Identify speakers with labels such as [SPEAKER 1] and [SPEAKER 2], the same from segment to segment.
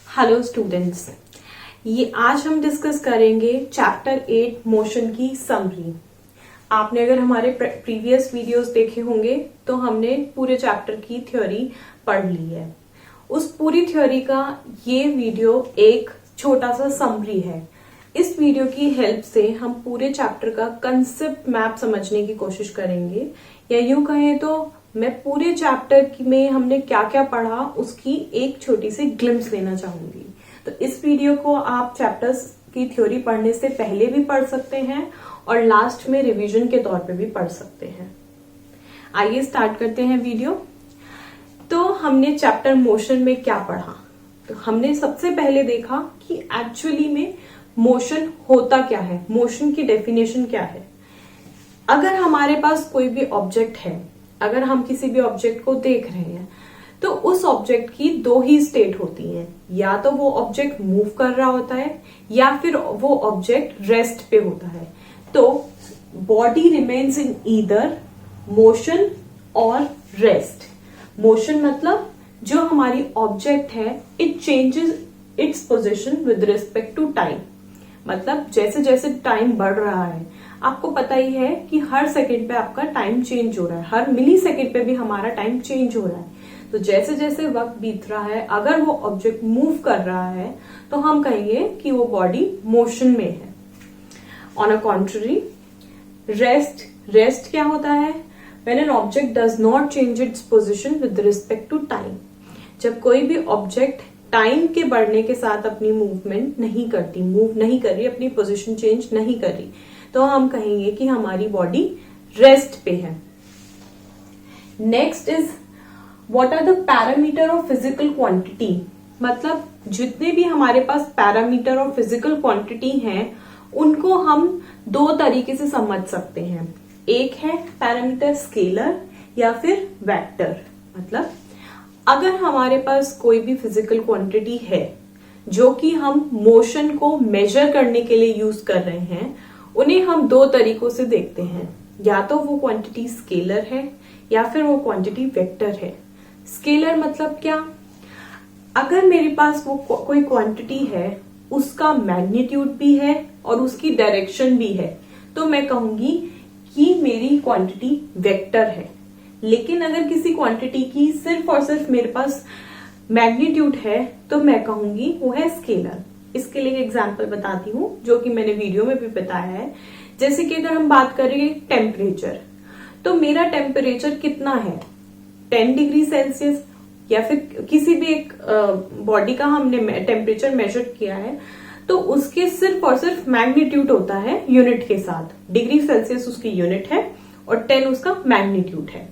[SPEAKER 1] Hello students, ये आज हम डिस्कस करेंगे चैप्टर 8 मोशन की समरी। आपने अगर हमारे प्रीवियस वीडियोस देखे होंगे तो हमने पूरे चैप्टर की थ्योरी पढ़ ली है। उस पूरी थ्योरी का ये वीडियो एक छोटा सा समरी है। इस वीडियो की हेल्प से हम पूरे चैप्टर का कंसेप्ट मैप समझने की कोशिश करेंगे, या यूं कहें तो मैं पूरे चैप्टर में हमने क्या क्या पढ़ा उसकी एक छोटी सी ग्लिम्स लेना चाहूंगी। तो इस वीडियो को आप चैप्टर्स की थ्योरी पढ़ने से पहले भी पढ़ सकते हैं और लास्ट में रिवीजन के तौर पे भी पढ़ सकते हैं। आइए स्टार्ट करते हैं वीडियो। तो हमने चैप्टर मोशन में क्या पढ़ा? तो हमने सबसे पहले देखा कि एक्चुअली में मोशन होता क्या है, मोशन की डेफिनेशन क्या है। अगर हमारे पास कोई भी ऑब्जेक्ट है, अगर हम किसी भी ऑब्जेक्ट को देख रहे हैं तो उस ऑब्जेक्ट की दो ही स्टेट होती हैं, या तो वो ऑब्जेक्ट मूव कर रहा होता है या फिर वो ऑब्जेक्ट रेस्ट पे होता है। तो body remains in either motion और रेस्ट। मोशन मतलब जो हमारी ऑब्जेक्ट है it changes its position with respect to time. मतलब जैसे जैसे टाइम बढ़ रहा है, आपको पता ही है कि हर सेकंड पे आपका टाइम चेंज हो रहा है, हर मिली सेकंड पे भी हमारा टाइम चेंज हो रहा है। तो जैसे जैसे वक्त बीत रहा है, अगर वो ऑब्जेक्ट मूव कर रहा है तो हम कहेंगे कि वो बॉडी मोशन में है। ऑन अ कॉन्ट्ररी, रेस्ट क्या होता है? When an object does not change its position with respect to time. जब कोई भी ऑब्जेक्ट टाइम के बढ़ने के साथ अपनी मूवमेंट नहीं करती, मूव नहीं कर रही, अपनी पोजीशन चेंज नहीं कर रही, तो हम कहेंगे कि हमारी बॉडी रेस्ट पे है। Next is what are the parameter of physical quantity. मतलब जितने भी हमारे पास पैरामीटर ऑफ फिजिकल क्वांटिटी हैं उनको हम दो तरीके से समझ सकते हैं। एक है पैरामीटर स्केलर या फिर वेक्टर। मतलब अगर हमारे पास कोई भी फिजिकल क्वांटिटी है जो कि हम मोशन को मेजर करने के लिए यूज कर रहे हैं, उन्हें हम दो तरीकों से देखते हैं। या तो वो क्वांटिटी स्केलर है या फिर वो क्वांटिटी वेक्टर है। स्केलर मतलब क्या? अगर मेरे पास वो कोई क्वांटिटी है, उसका मैग्नीट्यूड भी है और उसकी डायरेक्शन भी है, तो मैं कहूंगी कि मेरी क्वांटिटी वेक्टर है। लेकिन अगर किसी क्वांटिटी की सिर्फ और सिर्फ मेरे पास मैग्नीट्यूड है तो मैं कहूंगी वो है स्केलर। इसके लिए एक एग्जांपल बताती हूँ जो कि मैंने वीडियो में भी बताया है। जैसे कि अगर हम बात करेंगे टेम्परेचर, तो मेरा टेम्परेचर कितना है? 10 डिग्री सेल्सियस, या फिर किसी भी एक बॉडी का हमने टेम्परेचर मेजर किया है तो उसके सिर्फ और सिर्फ मैग्नीट्यूड होता है यूनिट के साथ। डिग्री सेल्सियस उसकी यूनिट है और 10 उसका मैग्नीट्यूड है।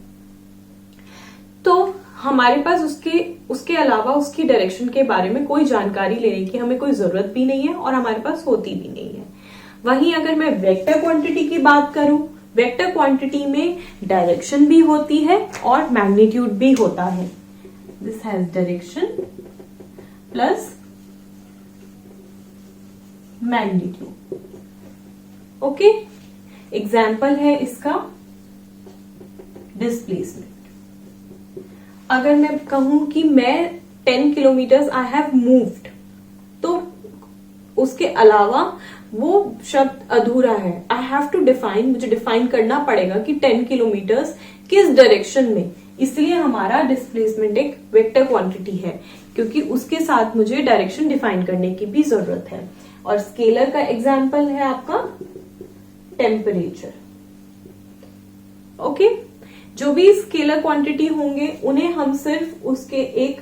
[SPEAKER 1] तो हमारे पास उसके अलावा उसकी डायरेक्शन के बारे में कोई जानकारी लेने की हमें कोई जरूरत भी नहीं है और हमारे पास होती भी नहीं है। वहीं अगर मैं वेक्टर क्वांटिटी की बात करूं, वेक्टर क्वांटिटी में डायरेक्शन भी होती है और मैग्नीट्यूड भी होता है। This has direction plus magnitude. Okay, example है इसका डिस्प्लेसमेंट। अगर मैं कहूं कि मैं 10 किलोमीटर आई हैव मूव्ड, तो उसके अलावा वो शब्द अधूरा है। आई हैव टू डिफाइन, मुझे डिफाइन करना पड़ेगा कि 10 किलोमीटर किस डायरेक्शन में। इसलिए हमारा डिस्प्लेसमेंट एक वेक्टर क्वांटिटी है, क्योंकि उसके साथ मुझे डायरेक्शन डिफाइन करने की भी जरूरत है। और स्केलर का एग्जाम्पल है आपका टेम्परेचर। ओके, जो भी स्केलर क्वांटिटी होंगे उन्हें हम सिर्फ उसके एक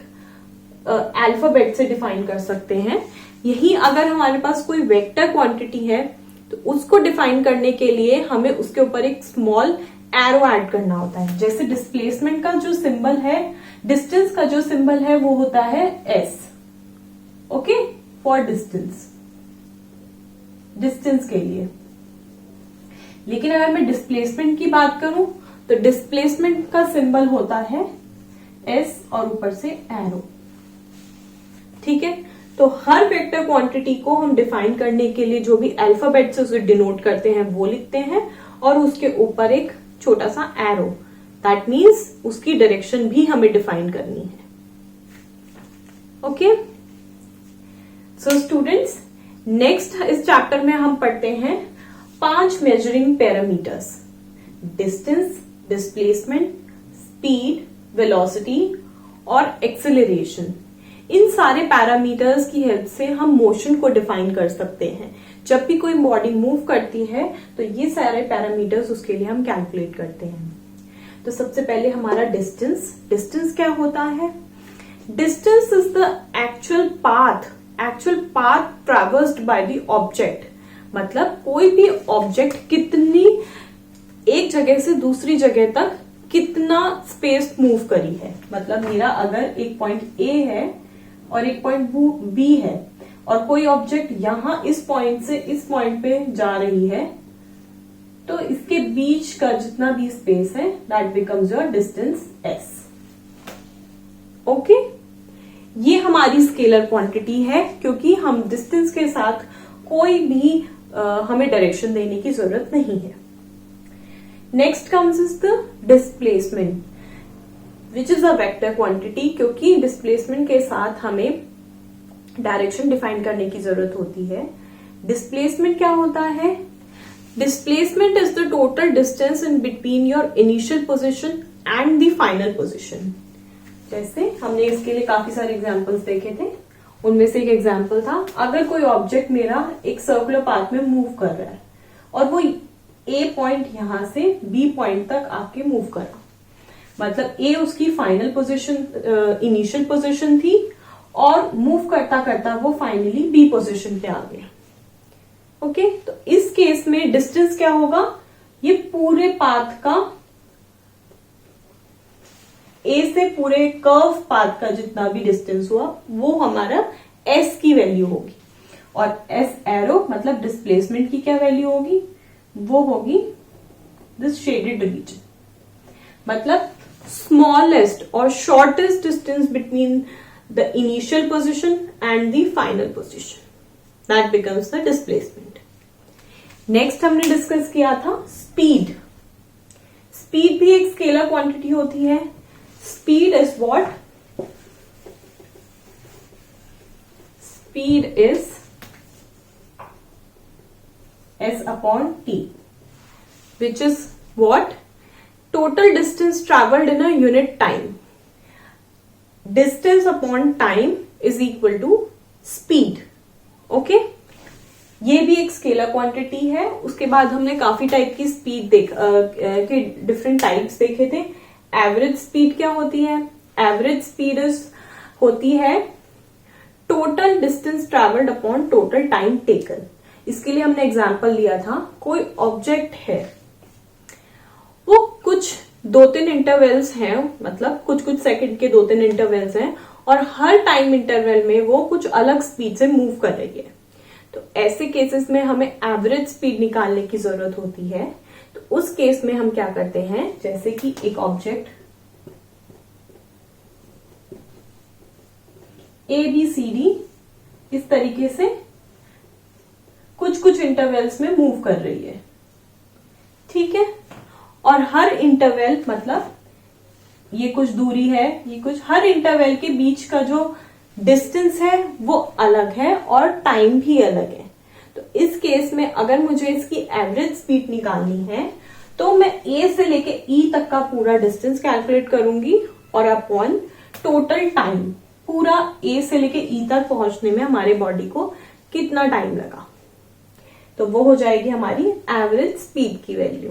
[SPEAKER 1] अल्फाबेट से डिफाइन कर सकते हैं। यही अगर हमारे पास कोई वेक्टर क्वांटिटी है तो उसको डिफाइन करने के लिए हमें उसके ऊपर एक स्मॉल एरो ऐड करना होता है। जैसे डिस्प्लेसमेंट का जो सिंबल है, डिस्टेंस का जो सिंबल है वो होता है एस। ओके, फॉर डिस्टेंस के लिए। लेकिन अगर मैं डिस्प्लेसमेंट की बात करूं तो डिस्प्लेसमेंट का सिंबल होता है एस और ऊपर से एरो। ठीक है, तो हर वेक्टर क्वांटिटी को हम डिफाइन करने के लिए जो भी अल्फाबेट से उसे डिनोट करते हैं वो लिखते हैं और उसके ऊपर एक छोटा सा एरो। दैट मीन्स उसकी डायरेक्शन भी हमें डिफाइन करनी है। ओके, सो स्टूडेंट्स, नेक्स्ट इस चैप्टर में हम पढ़ते हैं 5 measuring parameters: distance, displacement, speed, velocity और एक्सेलरेशन। इन सारे पैरामीटर्स की हेल्प से हम मोशन को डिफाइन कर सकते हैं। जब भी कोई बॉडी मूव करती है तो ये सारे पैरामीटर्स उसके लिए हम कैलकुलेट करते हैं। तो सबसे पहले हमारा डिस्टेंस। डिस्टेंस क्या होता है? Distance is the actual path traversed by the object. मतलब कोई भी ऑब्जेक्ट कितनी एक जगह से दूसरी जगह तक कितना स्पेस मूव करी है। मतलब मेरा अगर एक पॉइंट ए है और एक पॉइंट बी है और कोई ऑब्जेक्ट यहां इस पॉइंट से इस पॉइंट पे जा रही है, तो इसके बीच का जितना भी स्पेस है that becomes your distance S. Okay, ये हमारी स्केलर क्वांटिटी है, क्योंकि हम डिस्टेंस के साथ कोई भी हमें डायरेक्शन देने की जरूरत नहीं है। Next comes is the displacement which is a vector quantity, क्योंकि डिस्प्लेसमेंट के साथ हमें डायरेक्शन डिफाइन करने की जरूरत होती है। डिस्प्लेसमेंट क्या होता है? Displacement is the total distance in between your initial position and the final position. जैसे हमने इसके लिए काफी सारे एग्जाम्पल्स देखे थे, उनमें से एक एग्जाम्पल था, अगर कोई ऑब्जेक्ट मेरा एक सर्कुलर पाथ में मूव कर रहा है और वो ए पॉइंट यहां से बी पॉइंट तक आके मूव करा, मतलब ए उसकी फाइनल पोजीशन इनिशियल पोजीशन थी और मूव करता करता वो फाइनली बी पोजीशन पे आ गया। ओके, तो इस केस में डिस्टेंस क्या होगा? ये पूरे पाथ का, ए से पूरे कर्व पाथ का जितना भी डिस्टेंस हुआ वो हमारा एस की वैल्यू होगी। और एस एरो मतलब डिस्प्लेसमेंट की क्या वैल्यू होगी? वो होगी दिस शेडेड रीजन। मतलब स्मॉलेस्ट और shortest distance between the initial position and the final position, that becomes the displacement. Next हमने डिस्कस किया था स्पीड। स्पीड भी एक स्केलर क्वांटिटी होती है। Speed is what? Speed is s upon t, which is what? Total distance traveled in a unit time. Distance upon time is equal to speed. Okay? ये भी एक scalar quantity है। उसके बाद हमने काफी टाइप की स्पीड के डिफरेंट टाइप्स देखे थे। एवरेज स्पीड क्या होती है? एवरेज स्पीड होती है total distance travelled upon total time taken. इसके लिए हमने एग्जाम्पल लिया था, कोई ऑब्जेक्ट है, वो कुछ 2-3 इंटरवल्स हैं, मतलब कुछ सेकंड के 2-3 इंटरवल्स हैं और हर टाइम इंटरवल में वो कुछ अलग स्पीड से मूव कर रही है। तो ऐसे केसेस में हमें एवरेज स्पीड निकालने की जरूरत होती है। तो उस केस में हम क्या करते हैं, जैसे कि एक ऑब्जेक्ट ABCD इस तरीके से कुछ इंटरवल्स में मूव कर रही है, ठीक है, और हर इंटरवल मतलब ये कुछ दूरी है, ये कुछ, हर इंटरवल के बीच का जो डिस्टेंस है वो अलग है और टाइम भी अलग है। तो इस केस में अगर मुझे इसकी एवरेज स्पीड निकालनी है तो मैं ए से लेके ई तक का पूरा डिस्टेंस कैलकुलेट करूंगी और अपॉन टोटल टाइम, पूरा ए से लेके ई तक पहुंचने में हमारे बॉडी को कितना टाइम लगा, तो वो हो जाएगी हमारी एवरेज स्पीड की value.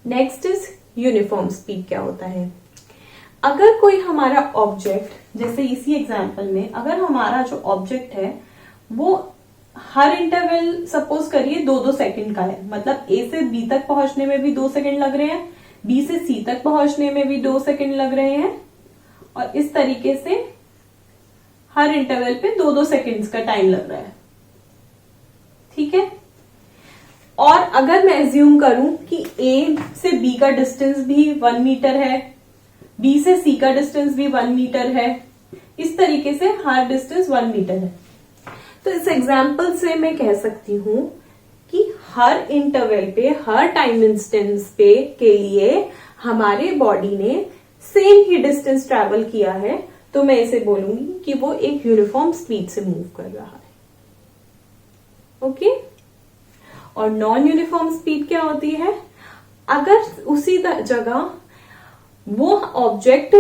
[SPEAKER 1] Next is uniform speed. क्या होता है? अगर कोई हमारा ऑब्जेक्ट, जैसे इसी एग्जांपल में अगर हमारा जो ऑब्जेक्ट है वो हर इंटरवल सपोज करिए 2-2 सेकंड का है, मतलब ए से बी तक पहुंचने में भी 2 सेकंड लग रहे हैं, बी से सी तक पहुंचने में भी 2 सेकंड लग रहे हैं, और इस तरीके से हर इंटरवल पे 2-2 सेकंड्स का टाइम लग रहा है, ठीक है। और अगर मैं एज्यूम करूं कि ए से बी का डिस्टेंस भी 1 मीटर है, बी से सी का डिस्टेंस भी 1 मीटर है, इस तरीके से हर डिस्टेंस 1 मीटर है, तो इस एग्जाम्पल से मैं कह सकती हूं कि हर इंटरवल पे, हर टाइम इंस्टेंस पे के लिए हमारे बॉडी ने सेम ही डिस्टेंस ट्रेवल किया है, तो मैं इसे बोलूंगी कि वो एक यूनिफॉर्म स्पीड से मूव कर रहा है। ओके, और नॉन यूनिफॉर्म स्पीड क्या होती है? अगर उसी जगह वो ऑब्जेक्ट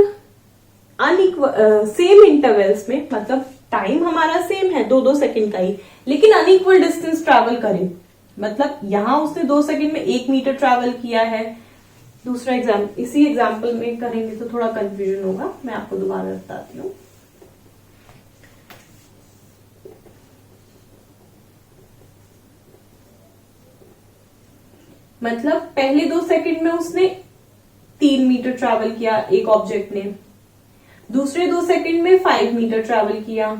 [SPEAKER 1] सेम इंटरवल्स में, मतलब टाइम हमारा सेम है 2-2 सेकंड का ही, लेकिन अनइक्वल डिस्टेंस ट्रैवल करे, मतलब यहां उसने 2 सेकंड में 1 मीटर ट्रैवल किया है। दूसरा एग्जाम्पल, इसी एग्जाम्पल में करेंगे तो थोड़ा कंफ्यूजन होगा, मैं आपको दोबारा बताती हूँ। मतलब पहले 2 सेकंड में उसने 3 मीटर ट्रैवल किया एक ऑब्जेक्ट ने, दूसरे 2 सेकंड में 5 मीटर ट्रैवल किया,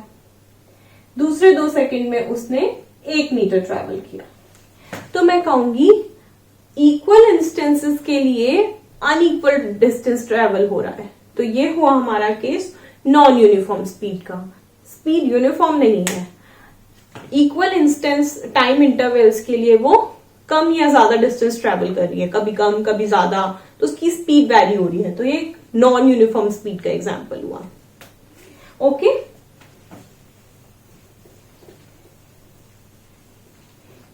[SPEAKER 1] दूसरे 2 सेकंड में उसने 1 मीटर ट्रैवल किया। तो मैं कहूंगी इक्वल इंस्टेंसेस के लिए अनइक्वल डिस्टेंस ट्रैवल हो रहा है। तो ये हुआ हमारा केस नॉन यूनिफॉर्म स्पीड का। स्पीड यूनिफॉर्म नहीं है, इक्वल इंस्टेंस टाइम इंटरवल्स के लिए वो कम या ज्यादा डिस्टेंस ट्रैवल कर रही है, कभी कम कभी ज्यादा, तो उसकी स्पीड वैरी हो रही है। तो ये नॉन यूनिफॉर्म स्पीड का एग्जांपल हुआ। ओके,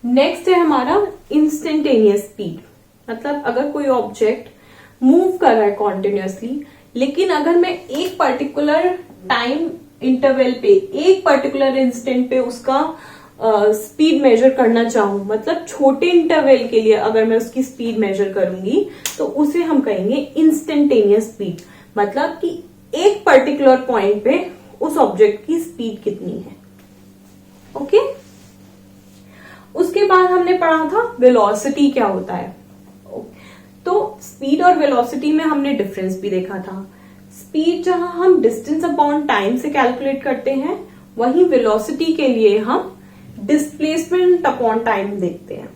[SPEAKER 1] नेक्स्ट है हमारा इंस्टेंटेनियस स्पीड। मतलब अगर कोई ऑब्जेक्ट मूव कर रहा है कॉन्टिन्यूसली, लेकिन अगर मैं एक पर्टिकुलर टाइम इंटरवल पे, एक पर्टिकुलर इंस्टेंट पे उसका स्पीड मेजर करना चाहूं, मतलब छोटे इंटरवल के लिए अगर मैं उसकी स्पीड मेजर करूंगी, तो उसे हम कहेंगे इंस्टेंटेनियस स्पीड। मतलब कि एक पर्टिकुलर पॉइंट पे उस ऑब्जेक्ट की स्पीड कितनी है। ओके, उसके बाद हमने पढ़ा था वेलोसिटी क्या होता है। तो स्पीड और वेलोसिटी में हमने डिफरेंस भी देखा था। स्पीड जहां हम डिस्टेंस अपॉन टाइम से कैलकुलेट करते हैं, वहीं वेलोसिटी के लिए हम डिस्प्लेसमेंट अपॉन टाइम देखते हैं।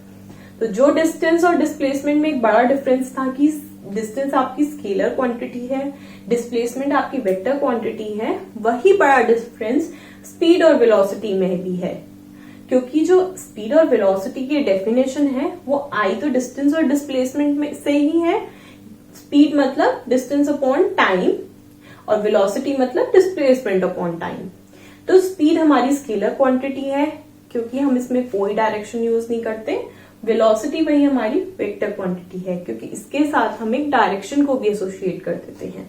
[SPEAKER 1] तो जो डिस्टेंस और डिस्प्लेसमेंट में एक बड़ा डिफरेंस था कि डिस्टेंस आपकी स्केलर क्वांटिटी है, डिस्प्लेसमेंट आपकी वेक्टर क्वांटिटी है, वही बड़ा डिफरेंस स्पीड और वेलोसिटी में भी है। क्योंकि जो स्पीड और वेलोसिटी की डेफिनेशन है वो आई तो डिस्टेंस और डिस्प्लेसमेंट में से ही है। स्पीड मतलब डिस्टेंस अपॉन टाइम और वेलोसिटी मतलब डिस्प्लेसमेंट अपॉन टाइम। तो स्पीड हमारी स्केलर क्वांटिटी है क्योंकि हम इसमें कोई डायरेक्शन यूज नहीं करते। वेलोसिटी वही हमारी वेक्टर क्वांटिटी है क्योंकि इसके साथ हम एक डायरेक्शन को भी एसोसिएट कर देते हैं।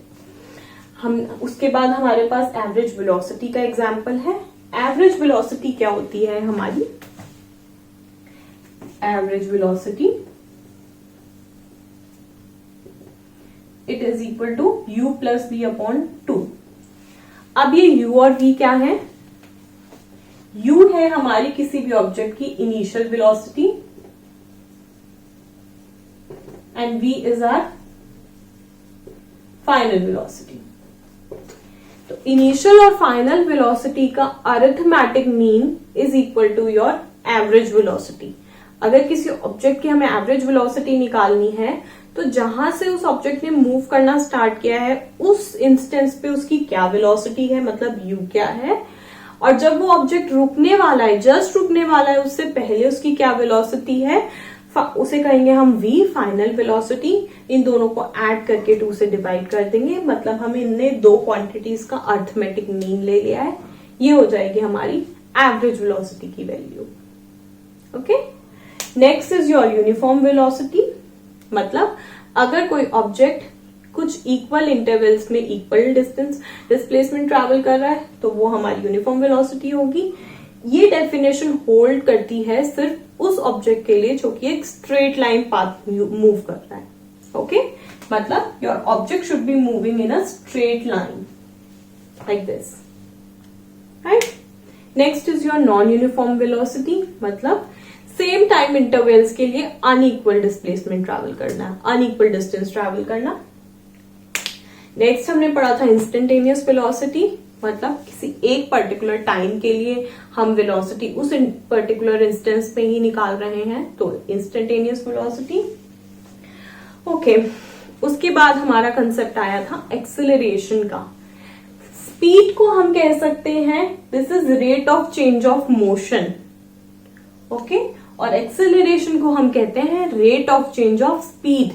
[SPEAKER 1] हम उसके बाद हमारे पास एवरेज वेलोसिटी का एग्जाम्पल है। एवरेज वेलोसिटी क्या होती है हमारी? Average velocity it is equal to u plus v upon 2। अब ये u और v क्या है? u है हमारी किसी भी ऑब्जेक्ट की initial velocity and v is our final velocity. तो इनिशियल और फाइनल वेलोसिटी का arithmetic mean is equal to your average velocity. अगर किसी ऑब्जेक्ट की हमें एवरेज वेलोसिटी निकालनी है तो जहां से उस ऑब्जेक्ट ने मूव करना स्टार्ट किया है उस इंस्टेंस पे उसकी क्या वेलोसिटी है, मतलब u क्या है, और जब वो ऑब्जेक्ट रुकने वाला है, जस्ट रुकने वाला है, उससे पहले उसकी क्या वेलोसिटी है, उसे कहेंगे हम v फाइनल वेलोसिटी। इन दोनों को ऐड करके 2 से डिवाइड कर देंगे, मतलब हम इनने दो क्वांटिटीज का अरिथमेटिक मीन ले लिया है। ये हो जाएगी हमारी एवरेज वेलोसिटी की value. Okay, next is your uniform velocity. मतलब अगर कोई ऑब्जेक्ट कुछ इक्वल इंटरवल्स में इक्वल डिस्टेंस डिस्प्लेसमेंट ट्रैवल कर रहा है तो वो हमारी यूनिफॉर्म वेलोसिटी होगी। ये डेफिनेशन होल्ड करती है सिर्फ उस ऑब्जेक्ट के लिए जो कि एक स्ट्रेट लाइन पाथ मूव कर रहा है। ओके, मतलब your object should be moving in a straight line like this, right. Next is your non uniform velocity. मतलब सेम टाइम इंटरवल्स के लिए अनइक्वल डिस्प्लेसमेंट ट्रैवल करना, अनइक्वल डिस्टेंस ट्रैवल करना। Next हमने पढ़ा था इंस्टेंटेनियस वेलोसिटी। मतलब किसी एक पर्टिकुलर टाइम के लिए हम वेलोसिटी उस पर्टिकुलर इंस्टेंस पे ही निकाल रहे हैं, तो इंस्टेंटेनियस वेलोसिटी। ओके, उसके बाद हमारा कंसेप्ट आया था एक्सेलरेशन का। स्पीड को हम कह सकते हैं this is rate of change of motion. Okay, और एक्सेलरेशन को हम कहते हैं rate of change of speed,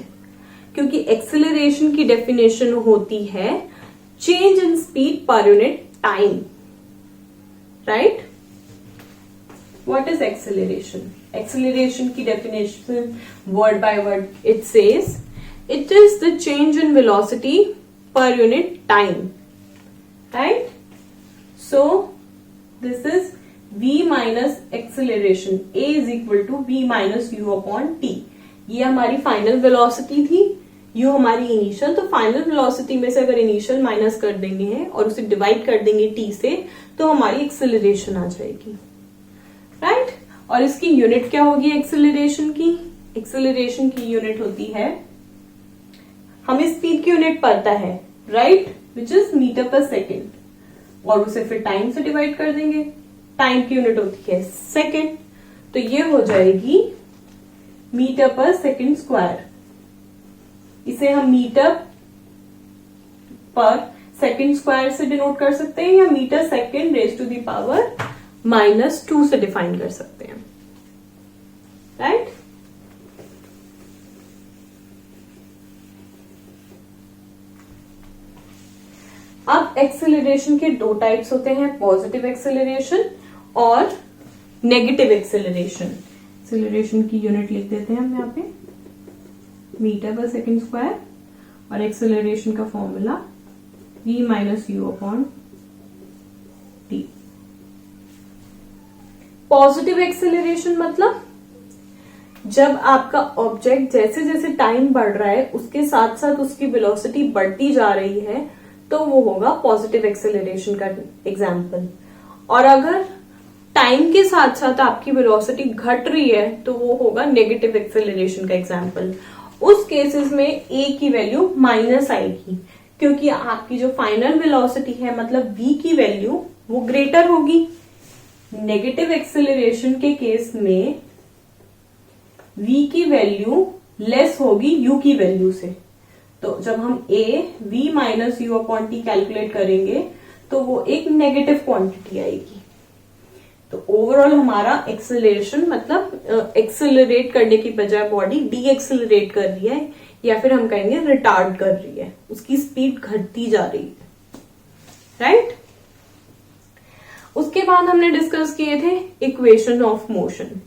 [SPEAKER 1] क्योंकि एक्सेलरेशन की डेफिनेशन होती है change in speed per unit time, right. What is acceleration? Acceleration की definition word by word, it says it is the change in velocity per unit time, right. So this is v minus acceleration, a is equal to v minus you upon T. ये हमारी final velocity थी, u हमारी initial. तो final velocity में से अगर initial minus कर देंगे और उसे डिवाइड कर देंगे t से, तो हमारी एक्सेलरेशन आ जाएगी, राइट। और इसकी यूनिट क्या होगी एक्सेलरेशन की? एक्सेलरेशन की यूनिट होती है, हमें स्पीड की यूनिट पता है, राइट, विच इज मीटर पर सेकेंड, और उसे फिर टाइम से डिवाइड कर देंगे। टाइम की यूनिट होती है सेकेंड, तो ये हो जाएगी मीटर पर सेकेंड स्क्वायर। इसे हम मीटर पर सेकेंड स्क्वायर से डिनोट कर सकते हैं, या metre second raise to the power -2 से डिफाइन कर सकते हैं, राइट। अब एक्सेलरेशन के दो टाइप्स होते हैं, पॉजिटिव एक्सेलरेशन और नेगेटिव एक्सेलरेशन। एक्सेलरेशन की यूनिट लिख देते हैं हम यहाँ पे, मीटर पर सेकेंड स्क्वायर, और एक्सेलरेशन का formula v minus you upon T. Positive acceleration मतलब जब आपका ऑब्जेक्ट जैसे जैसे टाइम बढ़ रहा है उसके साथ साथ उसकी वेलोसिटी बढ़ती जा रही है, तो वो होगा पॉजिटिव एक्सेलरेशन का एग्जाम्पल। और अगर टाइम के साथ साथ आपकी वेलोसिटी घट रही है, तो वो होगा नेगेटिव एक्सेलरेशन का एग्जाम्पल। उस केसेस में a की वैल्यू माइनस आएगी, क्योंकि आपकी जो फाइनल वेलोसिटी है मतलब v की वैल्यू वो ग्रेटर होगी। नेगेटिव एक्सेलरेशन के केस में v की वैल्यू लेस होगी u की वैल्यू से। तो जब हम a v minus you upon T calculate करेंगे तो वो एक नेगेटिव क्वांटिटी आएगी। तो ओवरऑल हमारा एक्सेलरेशन मतलब एक्सेलरेट करने की बजाय बॉडी डी एक्सेलरेट कर रही है, या फिर हम कहेंगे रिटार्ड कर रही है, उसकी स्पीड घटती जा रही है, राइट। उसके बाद हमने डिस्कस किए थे equation of motion.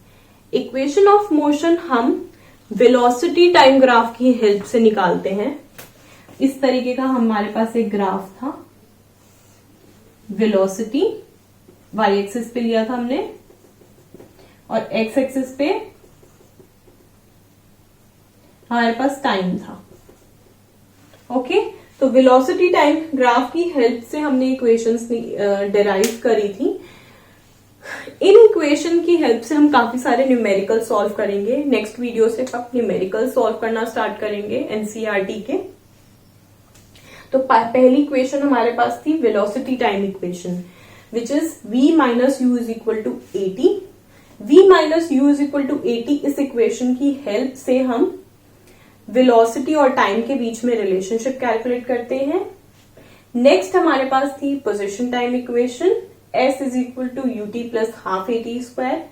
[SPEAKER 1] Equation of motion हम वेलोसिटी टाइम ग्राफ की हेल्प से निकालते हैं। इस तरीके का हमारे पास एक ग्राफ था, वेलोसिटी वाई एक्सिस पे लिया था हमने, और एक्स एक्सिस पे हमारे पास टाइम था। ओके, तो वेलोसिटी टाइम ग्राफ की हेल्प से हमने इक्वेशंस डेराइव करी थी। इन इक्वेशन की हेल्प से हम काफी सारे न्यूमेरिकल सॉल्व करेंगे। नेक्स्ट वीडियो से अब न्यूमेरिकल सॉल्व करना स्टार्ट करेंगे एनसीईआरटी के। तो पहली इक्वेशन हमारे पास थी velocity time equation, which is v minus u is equal to at. v minus u is equal to at, इस इक्वेशन की हेल्प से हम वेलोसिटी और टाइम के बीच में रिलेशनशिप कैलकुलेट करते हैं। नेक्स्ट हमारे पास थी position time equation, s is equal to u t plus half a t square.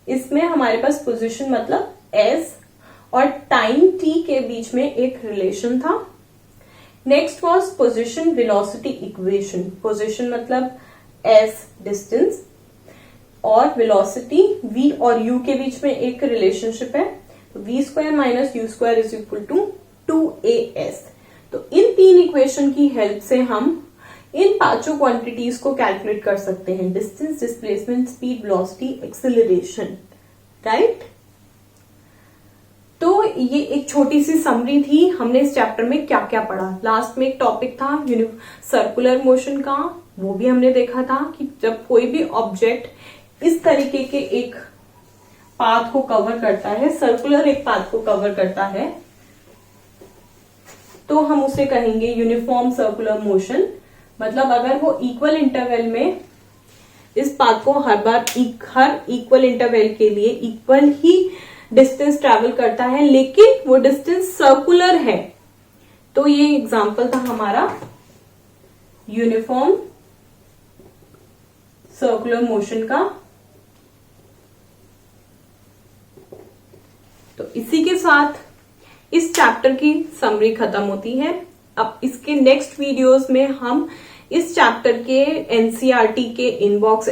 [SPEAKER 1] इसमें हमारे पास पोजीशन मतलब s और टाइम t के बीच में एक रिलेशन था। Next was position velocity equation, position मतलब s डिस्टेंस और वेलोसिटी v और u के बीच में एक रिलेशनशिप है, v square minus u square is equal to 2as। तो इन तीन इक्वेशन की हेल्प से हम इन पांचों क्वांटिटीज को कैलकुलेट कर सकते हैं, distance, displacement, speed, velocity, acceleration, right. तो ये एक छोटी सी समरी थी, हमने इस चैप्टर में क्या क्या पढ़ा। लास्ट में एक टॉपिक था सर्कुलर मोशन का, वो भी हमने देखा था कि जब कोई भी ऑब्जेक्ट इस तरीके के एक पाथ को कवर करता है, सर्कुलर एक पाथ को कवर करता है, तो हम उसे कहेंगे यूनिफॉर्म सर्कुलर मोशन। मतलब अगर वो इक्वल इंटरवल में इस पाथ को हर इक्वल इंटरवल के लिए इक्वल ही डिस्टेंस ट्रैवल करता है, लेकिन वो डिस्टेंस सर्कुलर है, तो ये एग्जांपल था हमारा यूनिफॉर्म सर्कुलर मोशन का। तो इसी के साथ इस चैप्टर की समरी खत्म होती है। अब इसके नेक्स्ट वीडियोस में हम इस चैप्टर के एनसीईआरटी के इनबॉक्स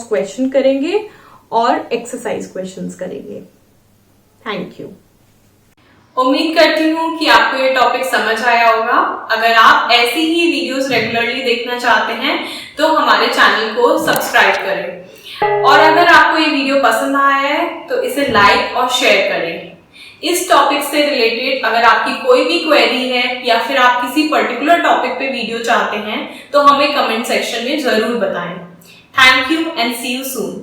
[SPEAKER 1] क्वेश्चन करेंगे और एक्सरसाइज क्वेश्चंस करेंगे। Thank you. उम्मीद करती हूँ कि आपको ये टॉपिक समझ आया होगा। अगर आप ऐसी ही वीडियोस रेगुलरली देखना चाहते हैं तो हमारे चैनल को सब्सक्राइब करें, और अगर आपको ये वीडियो पसंद आया है तो इसे लाइक और शेयर करें। इस टॉपिक से रिलेटेड अगर आपकी कोई भी क्वेरी है या फिर आप किसी पर्टिकुलर टॉपिक पे वीडियो चाहते हैं तो हमें कमेंट सेक्शन में जरूर बताएं। Thank you and see you soon.